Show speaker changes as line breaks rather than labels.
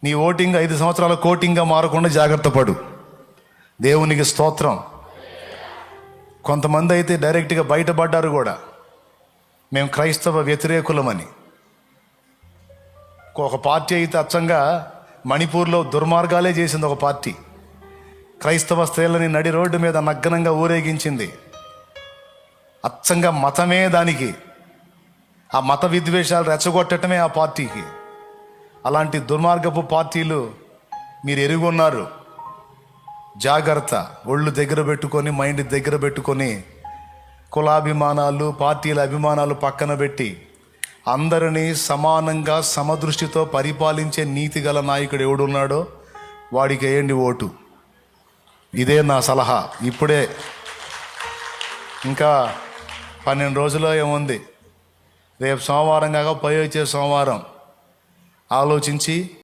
నీ ఓటింగ్ 5 సంవత్సరాల కోటింగ్గా మారకుండా జాగ్రత్త పడు. దేవునికి స్తోత్రం. కొంతమంది అయితే డైరెక్ట్గా బయటపడ్డారు కూడా, మేము క్రైస్తవ వ్యతిరేకులమని. ఒక పార్టీ అయితే అచ్చంగా మణిపూర్లో దుర్మార్గాలే చేసింది. ఒక పార్టీ క్రైస్తవ స్త్రీలని నడి రోడ్డు మీద నగ్నంగా ఊరేగించింది. అచ్చంగా మతమే దానికి, ఆ మత విద్వేషాలు రెచ్చగొట్టడమే ఆ పార్టీకి. అలాంటి దుర్మార్గపు పార్టీలు మీరు ఎరుగున్నారు. జాగ్రత్త. ఒళ్ళు దగ్గర పెట్టుకొని, మైండ్ దగ్గర పెట్టుకొని, కులాభిమానాలు, పార్టీల అభిమానాలు పక్కన పెట్టి అందరినీ సమానంగా సమదృష్టితో పరిపాలించే నీతి గల నాయకుడు ఎవడున్నాడో వాడికి వేయండి ఓటు. ఇదే నా సలహా. ఇప్పుడే ఇంకా 12 రోజుల్లో ఏముంది. రేపు సోమవారం కాక పై వచ్చే సోమవారం ఆలోచించి